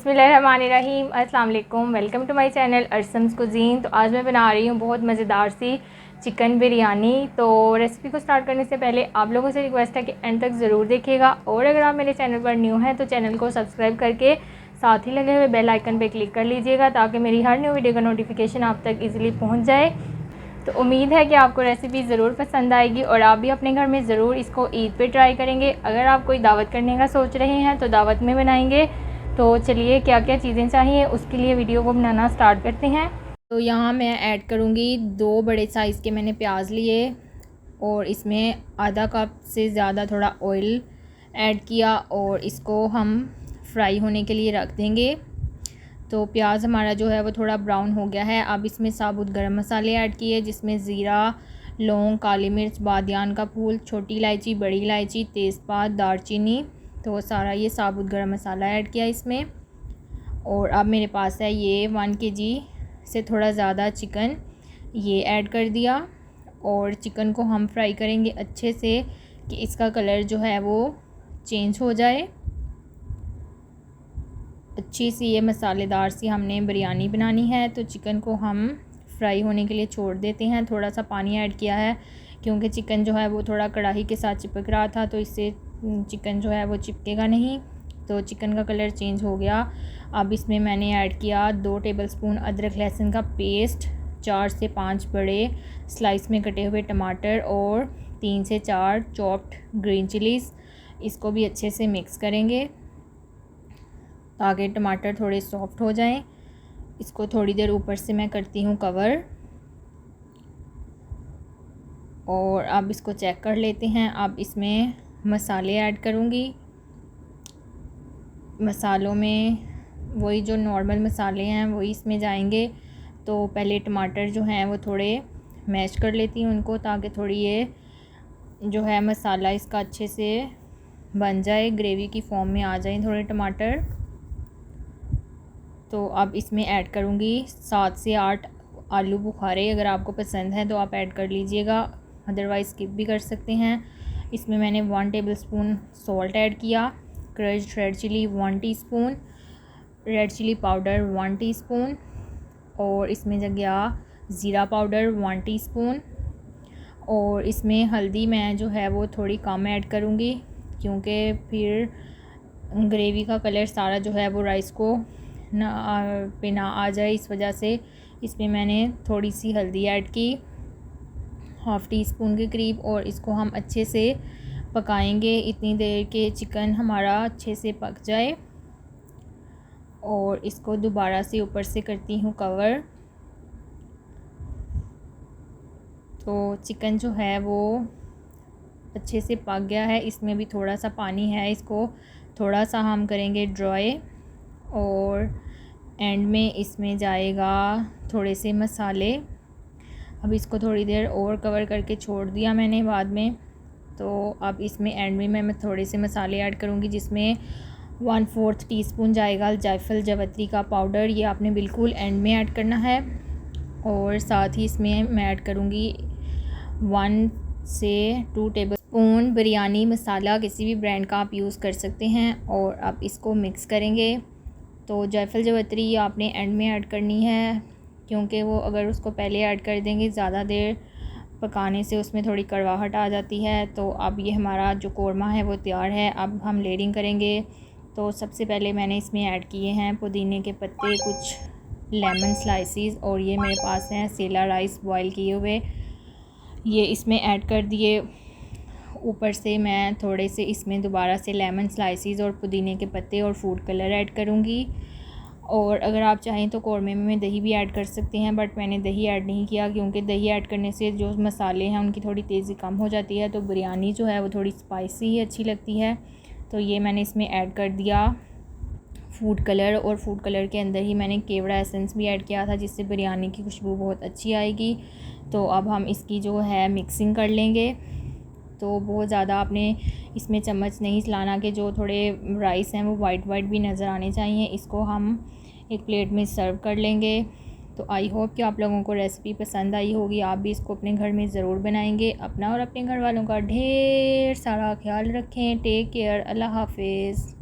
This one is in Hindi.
बिस्मिल्लाहिर्रहमानिर्रहीम। अस्सलाम वालेकुम। Welcome to my channel Arsam's cuisine. तो आज मैं बना रही हूँ बहुत मज़ेदार सी चिकन बिरयानी। तो रेसिपी को स्टार्ट करने से पहले आप लोगों से रिक्वेस्ट है कि एंड तक ज़रूर देखिएगा, और अगर आप मेरे चैनल पर न्यू हैं तो चैनल को सब्सक्राइब करके साथ ही लगे हुए बेल आइकन पर क्लिक कर लीजिएगा, ताकि मेरी हर न्यू वीडियो का नोटिफिकेशन आप तक ईज़िली पहुँच जाए। तो उम्मीद है कि आपको रेसिपी ज़रूर पसंद आएगी और आप भी अपने घर में ज़रूर इसको ईद पे ट्राई करेंगे। अगर आप कोई दावत करने का सोच रहे हैं तो दावत में बनाएंगे। तो चलिए क्या क्या चीज़ें चाहिए उसके लिए वीडियो को बनाना स्टार्ट करते हैं। तो यहाँ मैं ऐड करूँगी 2 बड़े साइज़ के मैंने प्याज लिए, और इसमें आधा कप से ज़्यादा थोड़ा ऑयल ऐड किया, और इसको हम फ्राई होने के लिए रख देंगे। तो प्याज हमारा जो है वो थोड़ा ब्राउन हो गया है। अब इसमें साबुत गरम मसाले ऐड किए, जिसमें ज़ीरा, लौंग, काली मिर्च, बादियान का फूल, छोटी इलायची, बड़ी इलायची, तेज़पात, दालचीनी, तो सारा ये साबुत गरम मसाला ऐड किया इसमें। और अब मेरे पास है ये 1 kg से थोड़ा ज़्यादा चिकन, ये ऐड कर दिया। और चिकन को हम फ्राई करेंगे अच्छे से कि इसका कलर जो है वो चेंज हो जाए। अच्छी सी ये मसालेदार सी हमने बिरयानी बनानी है, तो चिकन को हम फ्राई होने के लिए छोड़ देते हैं। थोड़ा सा पानी ऐड किया है क्योंकि चिकन जो है वो थोड़ा कढ़ाई के साथ चिपक रहा था, तो इससे चिकन जो है वो चिपकेगा नहीं। तो चिकन का कलर चेंज हो गया। अब इसमें मैंने ऐड किया 2 टेबलस्पून अदरक लहसुन का पेस्ट, 4 से 5 बड़े स्लाइस में कटे हुए टमाटर, और 3 से 4 चॉप्ड ग्रीन चिलीज़। इसको भी अच्छे से मिक्स करेंगे ताकि टमाटर थोड़े सॉफ्ट हो जाएं। इसको थोड़ी देर ऊपर से मैं करती हूँ कवर, और अब इसको चेक कर लेते हैं। अब इसमें मसाले ऐड करूँगी। मसालों में वही जो नॉर्मल मसाले हैं वही इसमें जाएंगे। तो पहले टमाटर जो हैं वो थोड़े मैश कर लेती हूँ उनको, ताकि थोड़ी ये जो है मसाला इसका अच्छे से बन जाए, ग्रेवी की फॉर्म में आ जाए थोड़े टमाटर। तो अब इसमें ऐड करूँगी 7 से 8 आलू बुखारे। अगर आपको पसंद है तो आप ऐड कर लीजिएगा, अदरवाइज़ स्किप भी कर सकते हैं। इसमें मैंने 1 टेबलस्पून सॉल्ट ऐड किया, crushed red chili 1 teaspoon, red chili powder 1 teaspoon, और इसमें जब गया ज़ीरा पाउडर 1 टीस्पून। और इसमें हल्दी मैं जो है वो थोड़ी कम ऐड करूँगी, क्योंकि फिर ग्रेवी का कलर सारा जो है वो राइस को ना आ जाए, इस वजह से इसमें मैंने थोड़ी सी हल्दी ऐड की, 1/2 टीस्पून के करीब। और इसको हम अच्छे से पकाएंगे इतनी देर के चिकन हमारा अच्छे से पक जाए। और इसको दोबारा से ऊपर से करती हूँ कवर। तो चिकन जो है वो अच्छे से पक गया है। इसमें भी थोड़ा सा पानी है, इसको थोड़ा सा हम करेंगे ड्राई, और एंड में इसमें जाएगा थोड़े से मसाले। अब इसको थोड़ी देर और कवर करके छोड़ दिया मैंने बाद में। तो अब इसमें एंड में मैं थोड़े से मसाले ऐड करूँगी, जिसमें 1/4 टीस्पून जाएगा जायफल जावित्री का पाउडर, ये आपने बिल्कुल एंड में ऐड करना है। और साथ ही इसमें मैं ऐड करूँगी 1 से 2 टेबलस्पून बिरयानी मसाला, किसी भी ब्रांड का आप यूज़ कर सकते हैं। और अब इसको मिक्स करेंगे। तो जायफल जावित्री आपने एंड में ऐड करनी है, क्योंकि वो अगर उसको पहले ऐड कर देंगे ज़्यादा देर पकाने से उसमें थोड़ी कड़वाहट आ जाती है। तो अब ये हमारा जो कोरमा है वो तैयार है। अब हम लेयरिंग करेंगे। तो सबसे पहले मैंने इसमें ऐड किए हैं पुदीने के पत्ते, कुछ लेमन स्लाइसिस, और ये मेरे पास हैं सेला राइस बॉयल किए हुए, ये इसमें ऐड कर दिए। ऊपर से मैं थोड़े से इसमें दोबारा से लेमन स्लाइसिस और पुदीने के पत्ते और फूड कलर ऐड करूँगी। और अगर आप चाहें तो कौरमे में दही भी ऐड कर सकते हैं, बट मैंने दही ऐड नहीं किया, क्योंकि दही ऐड करने से जो मसाले हैं उनकी थोड़ी तेज़ी कम हो जाती है, तो बिरयानी जो है वो थोड़ी स्पाइसी ही अच्छी लगती है। तो ये मैंने इसमें ऐड कर दिया फूड कलर, और फूड कलर के अंदर ही मैंने केवड़ा एसेंस भी ऐड किया था, जिससे बिरयानी की खुशबू बहुत अच्छी आएगी। तो अब हम इसकी जो है मिक्सिंग कर लेंगे। तो बहुत ज़्यादा आपने इसमें चम्मच नहीं चलाना, कि जो थोड़े राइस हैं वो वाइट वाइट भी नज़र आने चाहिए। इसको हम एक प्लेट में सर्व कर लेंगे। तो आई होप कि आप लोगों को रेसिपी पसंद आई होगी। आप भी इसको अपने घर में ज़रूर बनाएंगे। अपना और अपने घर वालों का ढेर सारा ख्याल रखें। Take care. अल्लाह हाफिज़।